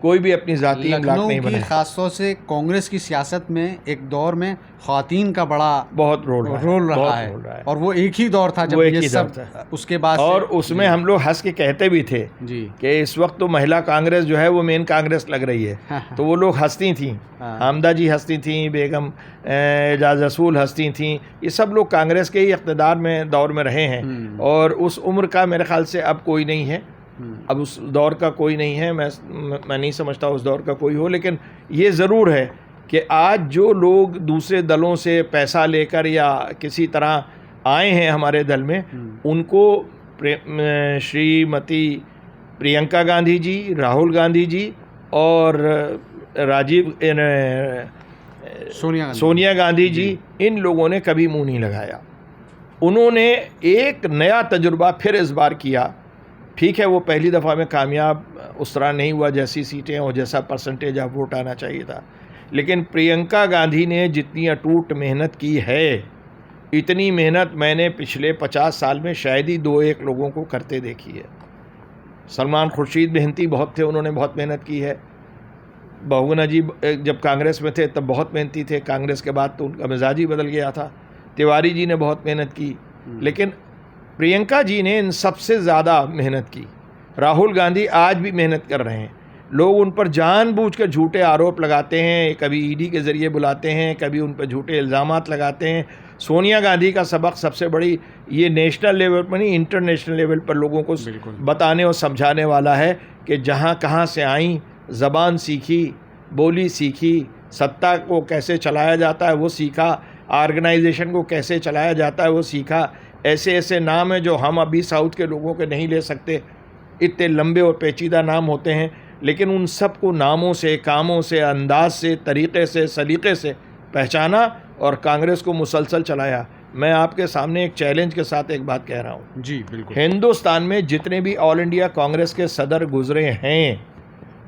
कोई भी अपनी ज़ाती इमलाक नहीं बनाया। ख़ासतौर से कांग्रेस की सियासत में एक दौर में ख़वातीन का बहुत रोल रहा है, और वो एक ही दौर था जब ये सब उसके बाद, और उसमें हम लोग हंस के कहते भी थे जी कि इस वक्त तो महिला कांग्रेस जो है वो मेन कांग्रेस लग रही है। तो वो लोग हंसती थीं, हामिदा जी हंसती थीं, बेगम एजाज रसूल हंसती थीं। ये सब लोग कांग्रेस के ही इक़्तिदार में दौर में रहे हैं, और उस उम्र का मेरे ख़्याल से अब कोई नहीं है, अब उस दौर का कोई नहीं है। मैं नहीं समझता उस दौर का कोई हो। लेकिन ये ज़रूर है कि आज जो लोग दूसरे दलों से पैसा लेकर या किसी तरह आए हैं हमारे दल में, उनको श्रीमती प्रियंका गांधी जी, राहुल गांधी जी और सोनिया गांधी जी, इन लोगों ने कभी मुंह नहीं लगाया। उन्होंने एक नया तजुर्बा फिर इस बार किया। ठीक है, वो पहली दफ़ा में कामयाब उस तरह नहीं हुआ जैसी सीटें और जैसा परसेंटेज ऑफ वोट आना चाहिए था, लेकिन प्रियंका गांधी ने जितनी अटूट मेहनत की है, इतनी मेहनत मैंने पिछले 50 साल में शायद ही 2-1 लोगों को करते देखी है। सलमान खुर्शीद मेहनती बहुत थे, उन्होंने बहुत मेहनत की है। बहुगुना जी जब कांग्रेस में थे तब बहुत मेहनती थे, कांग्रेस के बाद तो उनका मिजाज ही बदल गया था। तिवारी जी ने बहुत मेहनत की, लेकिन प्रियंका जी ने इन सबसे ज़्यादा मेहनत की। राहुल गांधी आज भी मेहनत कर रहे हैं। लोग उन पर जानबूझकर झूठे आरोप लगाते हैं, कभी ईडी के ज़रिए बुलाते हैं, कभी उन पर झूठे इल्ज़ामात लगाते हैं। सोनिया गांधी का सबक सबसे बड़ी ये नेशनल लेवल पर नहीं, इंटरनेशनल लेवल पर लोगों को बताने और समझाने वाला है कि जहाँ कहाँ से आई, ज़बान सीखी, बोली सीखी, सत्ता को कैसे चलाया जाता है वो सीखा, ऑर्गेनाइजेशन को कैसे चलाया जाता है वो सीखा। ऐसे ऐसे नाम हैं जो हम अभी साउथ के लोगों के नहीं ले सकते, इतने लंबे और पेचीदा नाम होते हैं, लेकिन उन सब को नामों से, कामों से, अंदाज से, तरीक़े से, सलीक़े से पहचाना और कांग्रेस को मुसलसल चलाया। मैं आपके सामने एक चैलेंज के साथ एक बात कह रहा हूँ जी, बिल्कुल। हिंदुस्तान में जितने भी ऑल इंडिया कांग्रेस के सदर गुजरे हैं,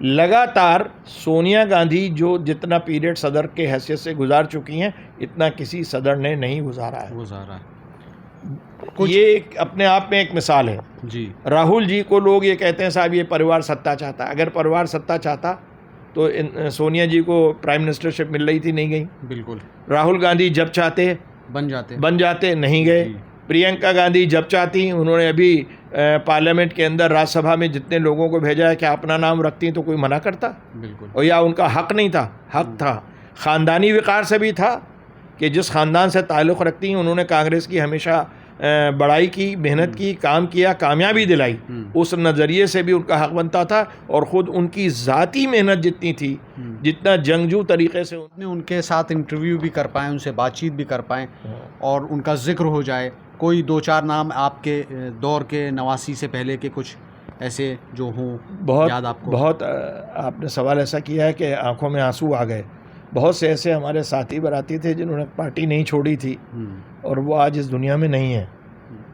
लगातार सोनिया गांधी जो जितना पीरियड सदर के हैसियत से गुजार चुकी हैं, इतना किसी सदर ने नहीं गुजारा है। ये एक अपने आप में एक मिसाल है जी। राहुल जी को लोग ये कहते हैं साहब ये परिवार सत्ता चाहता। अगर परिवार सत्ता चाहता तो सोनिया जी को प्राइम मिनिस्टरशिप मिल रही थी, नहीं गई। बिल्कुल। राहुल गांधी जब चाहते बन जाते, नहीं गए। प्रियंका गांधी जब चाहती, उन्होंने अभी पार्लियामेंट के अंदर राज्यसभा में जितने लोगों को भेजा है, क्या अपना नाम रखती तो कोई मना करता? बिल्कुल। और या उनका हक नहीं था? हक था। ख़ानदानी विकार से भी था कि जिस ख़ानदान से ताल्लुक़ रखती हैं उन्होंने कांग्रेस की हमेशा बड़ाई की, मेहनत की, काम किया, कामयाबी दिलाई, उस नज़रिए से भी उनका हक बनता था। और ख़ुद उनकी ज़ाती मेहनत जितनी थी, जितना जंगजू तरीक़े से उनके साथ इंटरव्यू भी कर पाएँ, उनसे बातचीत भी कर पाएँ और उनका ज़िक्र हो जाए, कोई 2-4 नाम आपके दौर के नवासी से पहले के कुछ ऐसे जो हों याद आपको? बहुत आपने सवाल ऐसा किया है कि आंखों में आंसू आ गए। बहुत से ऐसे हमारे साथी बराती थे जिन्होंने पार्टी नहीं छोड़ी थी और वो आज इस दुनिया में नहीं है।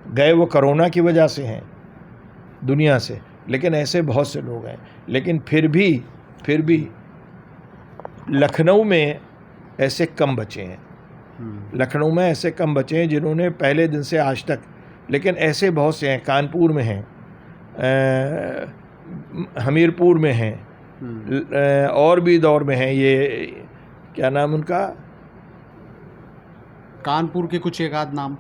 गए वो कोरोना की वजह से हैं दुनिया से, लेकिन ऐसे बहुत से लोग हैं। लेकिन फिर भी लखनऊ में ऐसे कम बचे हैं, लखनऊ में ऐसे कम बचे हैं जिन्होंने पहले दिन से आज तक, लेकिन ऐसे बहुत से हैं। कानपुर में हैं, हमीरपुर में हैं, और भी दौर में हैं। ये क्या नाम उनका, कानपुर के कुछ एक आध नाम,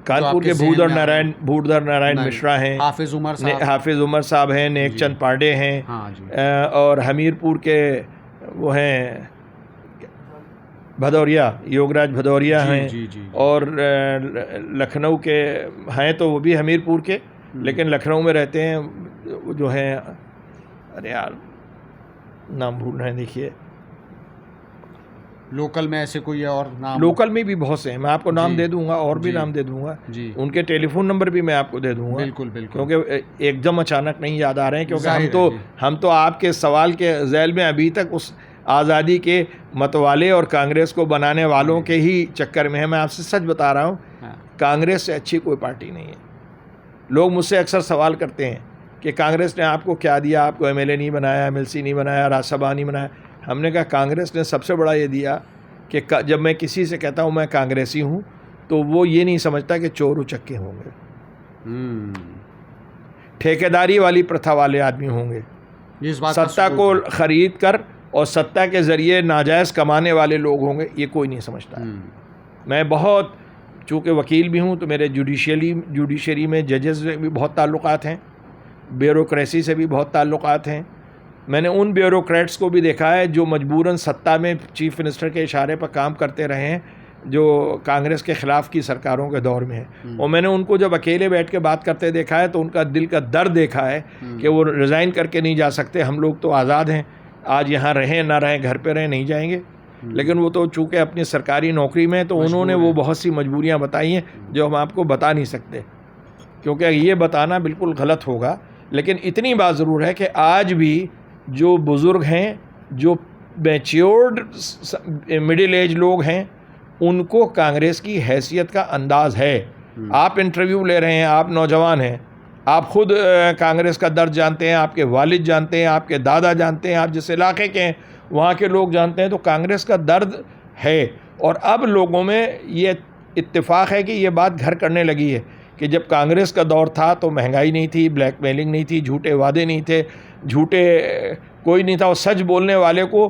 कानपुर के भूधर नारायण मिश्रा हैं, हाफिज़ उमर साहब हैं, नेकचंद पांडे हैं, और हमीरपुर के वो हैं भदौरिया, योगराज भदौरिया हैं, और लखनऊ के हैं तो वो भी हमीरपुर के, लेकिन लखनऊ में रहते हैं जो हैं, अरे यार नाम भूल रहे हैं। देखिए लोकल में ऐसे कोई और नाम? लोकल में भी बहुत से हैं, मैं आपको नाम दे दूंगा, और भी नाम दे दूंगा, उनके टेलीफोन नंबर भी मैं आपको दे दूंगा। बिल्कुल। क्योंकि एकदम अचानक नहीं याद आ रहे हैं, क्योंकि हम तो आपके सवाल के ज़ैल में अभी तक उस आज़ादी के मतवाले और कांग्रेस को बनाने वालों के ही चक्कर में है। मैं आपसे सच बता रहा हूँ, कांग्रेस से अच्छी कोई पार्टी नहीं है। लोग मुझसे अक्सर सवाल करते हैं कि कांग्रेस ने आपको क्या दिया, आपको एमएलए नहीं बनाया, एमएलसी नहीं बनाया, राज्यसभा नहीं बनाया। हमने कहा कांग्रेस ने सबसे बड़ा ये दिया कि जब मैं किसी से कहता हूँ मैं कांग्रेसी हूँ, तो वो ये नहीं समझता कि चोर उचक्के होंगे, ठेकेदारी वाली प्रथा वाले आदमी होंगे, इस बात सत्ता को ख़रीद कर और सत्ता के ज़रिए नाजायज़ कमाने वाले लोग होंगे, ये कोई नहीं समझता। मैं बहुत, चूँकि वकील भी हूँ, तो मेरे जुडिशरी में जजेस से भी बहुत ताल्लुकात हैं, ब्यूरोक्रेसी से भी बहुत ताल्लुकात हैं। मैंने उन ब्यूरोक्रेट्स को भी देखा है जो मजबूरन सत्ता में चीफ मिनिस्टर के इशारे पर काम करते रहे हैं, जो कांग्रेस के ख़िलाफ़ की सरकारों के दौर में है। और मैंने उनको जब अकेले बैठ के बात करते देखा है, तो उनका दिल का दर्द देखा है कि वो रिज़ाइन करके नहीं जा सकते। हम लोग तो आज़ाद हैं, आज यहाँ रहें ना रहें, घर पे रहें, नहीं जाएंगे। लेकिन वो तो चूँकि अपनी सरकारी नौकरी में, तो उन्होंने वो बहुत सी मजबूरियाँ बताई हैं जो हम आपको बता नहीं सकते, क्योंकि ये बताना बिल्कुल गलत होगा। लेकिन इतनी बात ज़रूर है कि आज भी जो बुज़ुर्ग हैं, जो मैच्योर्ड मिडिल एज लोग हैं, उनको कांग्रेस की हैसियत का अंदाज़ है। आप इंटरव्यू ले रहे हैं, आप नौजवान हैं, आप ख़ुद कांग्रेस का दर्द जानते हैं, आपके वालिद जानते हैं, आपके दादा जानते हैं, आप जिस इलाके के हैं वहाँ के लोग जानते हैं, तो कांग्रेस का दर्द है। और अब लोगों में ये इत्तेफाक है कि ये बात घर करने लगी है कि जब कांग्रेस का दौर था तो महंगाई नहीं थी, ब्लैकमेलिंग नहीं थी, झूठे वादे नहीं थे, झूठे कोई नहीं था, और सच बोलने वाले को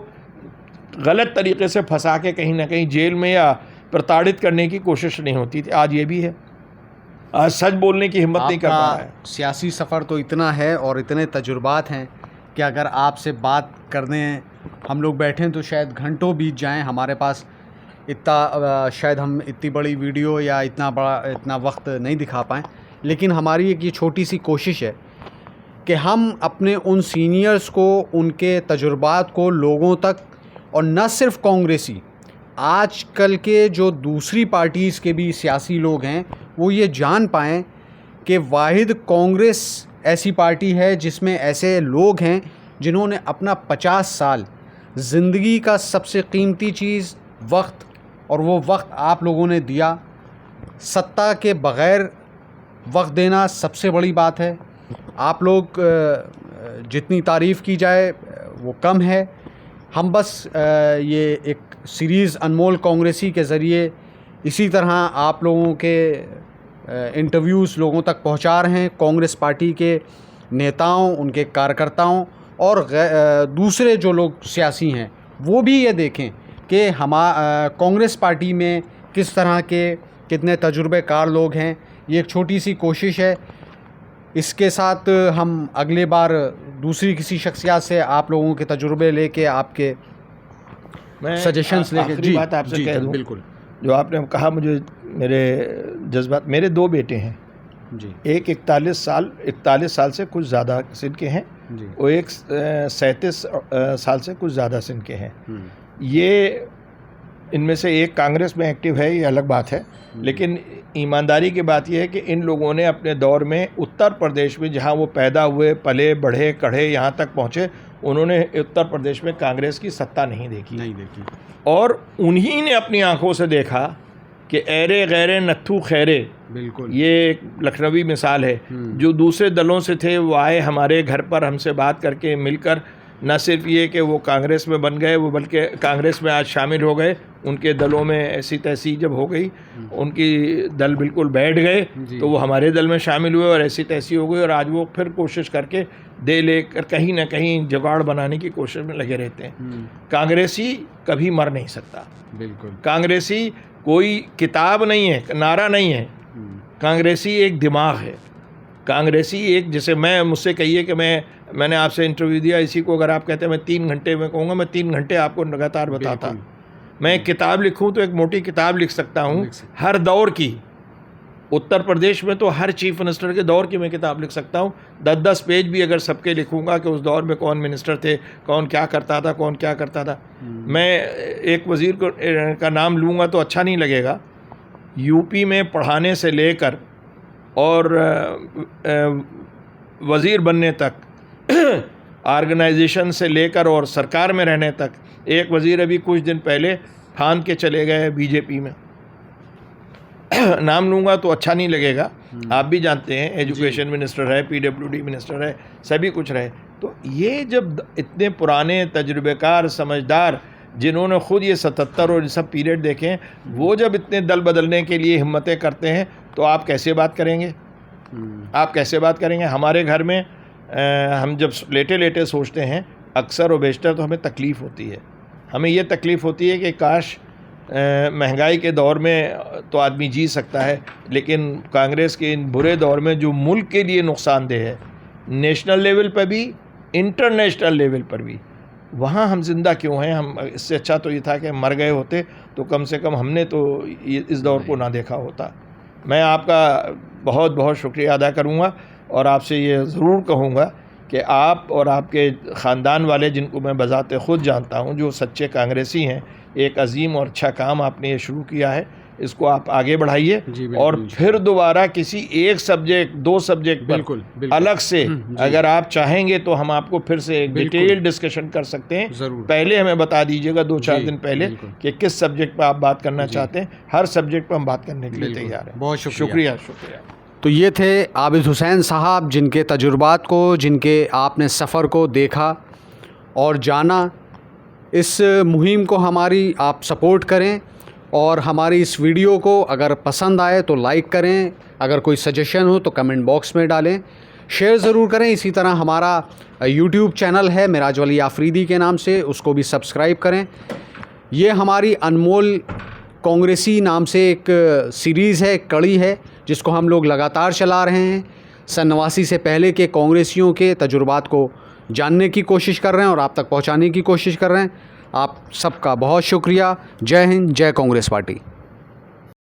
गलत तरीके से फंसा के कहीं ना कहीं जेल में या प्रताड़ित करने की कोशिश नहीं होती थी। आज ये भी है, आज सच बोलने की हिम्मत नहीं कर पा रहा है। सियासी सफ़र तो इतना है और इतने तजुर्बात हैं कि अगर आपसे बात करने हम लोग बैठें तो शायद घंटों बीत जाएं। हमारे पास इतना शायद हम इतनी बड़ी वीडियो या इतना वक्त नहीं दिखा पाएँ, लेकिन हमारी एक ये छोटी सी कोशिश है कि हम अपने उन सीनियर्स को, उनके तजुर्बात को लोगों तक, और न सिर्फ कांग्रेसी, आजकल के जो दूसरी पार्टीज़ के भी सियासी लोग हैं, वो ये जान पाएँ कि वाहिद कांग्रेस ऐसी पार्टी है जिसमें ऐसे लोग हैं जिन्होंने अपना 50 साल ज़िंदगी का सबसे कीमती चीज़ वक्त, और वो वक्त आप लोगों ने दिया। सत्ता के बग़ैर वक्त देना सबसे बड़ी बात है। आप लोग जितनी तारीफ़ की जाए वो कम है। हम बस ये एक सीरीज़ अनमोल कांग्रेसी के ज़रिए इसी तरह आप लोगों के इंटरव्यूज़ लोगों तक पहुंचा रहे हैं, कांग्रेस पार्टी के नेताओं, उनके कार्यकर्ताओं और दूसरे जो लोग सियासी हैं वो भी ये देखें कि कांग्रेस पार्टी में किस तरह के कितने तजुर्बेकार लोग हैं। ये एक छोटी सी कोशिश है। इसके साथ हम अगले बार दूसरी किसी शख्सियत से आप लोगों के तजुर्बे लेके, आपके सजेशंस लेके। जी, बात आपसे कह दूं, बिल्कुल, जो आपने कहा मुझे मेरे जज्बात, मेरे 2 बेटे हैं जी। एक 41 साल से कुछ ज़्यादा सिन के हैं जी। और एक 37 साल से कुछ ज़्यादा सिन के हैं। ये इनमें से एक कांग्रेस में एक्टिव है, ये अलग बात है, लेकिन ईमानदारी की बात यह है कि इन लोगों ने अपने दौर में उत्तर प्रदेश में, जहाँ वो पैदा हुए, पले बढ़े, कढ़े, यहाँ तक पहुँचे, उन्होंने उत्तर प्रदेश में कांग्रेस की सत्ता नहीं देखी। और उन्हीं ने अपनी आंखों से देखा कि ऐरे गैरे नत्थू खैरे, बिल्कुल, ये एक लखनवी मिसाल है। जो दूसरे दलों से थे वो आए हमारे घर पर हमसे बात करके मिलकर, न सिर्फ ये कि वो कांग्रेस में बन गए, वो बल्कि कांग्रेस में आज शामिल हो गए। उनके दलों में ऐसी तैसी जब हो गई, उनकी दल बिल्कुल बैठ गए, तो वो हमारे दल में शामिल हुए और ऐसी तैसी हो गई, और आज वो फिर कोशिश करके दे लेकर कहीं ना कहीं जुगाड़ बनाने की कोशिश में लगे रहते हैं। कांग्रेसी कभी मर नहीं सकता। बिल्कुल, कांग्रेसी कोई किताब नहीं है, नारा नहीं है, कांग्रेसी एक दिमाग है। कांग्रेसी एक, जैसे मैं, मुझसे कहिए कि मैंने आपसे इंटरव्यू दिया, इसी को अगर आप कहते हैं मैं 3 घंटे में कहूँगा, मैं 3 घंटे आपको लगातार बताता। मैं एक किताब लिखूँ तो एक मोटी किताब लिख सकता हूँ हर दौर की। उत्तर प्रदेश में तो हर चीफ मिनिस्टर के दौर की मैं किताब लिख सकता हूँ। 10-10 पेज भी अगर सबके लिखूँगा कि उस दौर में कौन मिनिस्टर थे, कौन क्या करता था, कौन क्या करता था। मैं एक वज़ीर का नाम लूँगा तो अच्छा नहीं लगेगा। यूपी में पढ़ाने से लेकर और वज़ीर बनने तक, ऑर्गेनाइजेशन से लेकर और सरकार में रहने तक, एक वज़ीर अभी कुछ दिन पहले फांद के चले गए बीजेपी में। नाम लूँगा तो अच्छा नहीं लगेगा, आप भी जानते हैं, एजुकेशन मिनिस्टर है, पीडब्ल्यूडी मिनिस्टर है, सभी कुछ रहे। तो ये जब इतने पुराने तजुर्बेकार, समझदार, जिन्होंने ख़ुद ये 77 और ये सब पीरियड देखे हैं, वो जब इतने दल बदलने के लिए हिम्मतें करते हैं, तो आप कैसे बात करेंगे? आप कैसे बात करेंगे? हमारे घर में हम जब लेटे सोचते हैं, अक्सर और बेशतर तो हमें तकलीफ़ होती है। हमें ये तकलीफ़ होती है कि काश महंगाई के दौर में तो आदमी जी सकता है, लेकिन कांग्रेस के इन बुरे दौर में जो मुल्क के लिए नुकसानदेह है, नेशनल लेवल पर भी, इंटरनेशनल लेवल पर भी, वहाँ हम ज़िंदा क्यों हैं? हम, इससे अच्छा तो ये था कि मर गए होते, तो कम से कम हमने तो इस दौर को ना देखा होता। मैं आपका बहुत बहुत शुक्रिया अदा करूँगा और आपसे ये ज़रूर कहूँगा कि आप और आपके ख़ानदान वाले, जिनको मैं बज़ाते ख़ुद जानता हूँ, जो सच्चे कांग्रेसी हैं, एक अजीम और अच्छा काम आपने ये शुरू किया है, इसको आप आगे बढ़ाइए और फिर दोबारा किसी एक सब्जेक्ट, 2 सब्जेक्ट पर अलग से अगर आप चाहेंगे तो हम आपको फिर से एक डिटेल डिस्कशन कर सकते हैं। पहले हमें बता दीजिएगा 2-4 दिन पहले कि किस सब्जेक्ट पर आप बात करना चाहते हैं। हर सब्जेक्ट पर हम बात करने के लिए तैयार हैं। बहुत शुक्रिया। तो ये थे आबिद हुसैन साहब, जिनके तजुर्बात को, जिनके आपने सफ़र को देखा और जाना। इस मुहिम को हमारी आप सपोर्ट करें और हमारी इस वीडियो को अगर पसंद आए तो लाइक करें, अगर कोई सजेशन हो तो कमेंट बॉक्स में डालें, शेयर ज़रूर करें। इसी तरह हमारा यूट्यूब चैनल है मिराज वली आफरीदी के नाम से, उसको भी सब्सक्राइब करें। ये हमारी अनमोल कांग्रेसी नाम से एक सीरीज़ है, एक कड़ी है, जिसको हम लोग लगातार चला रहे हैं। सन 89 से पहले के कांग्रेसियों के तजुर्बात को जानने की कोशिश कर रहे हैं और आप तक पहुंचाने की कोशिश कर रहे हैं। आप सबका बहुत शुक्रिया। जय हिंद, जय कांग्रेस पार्टी।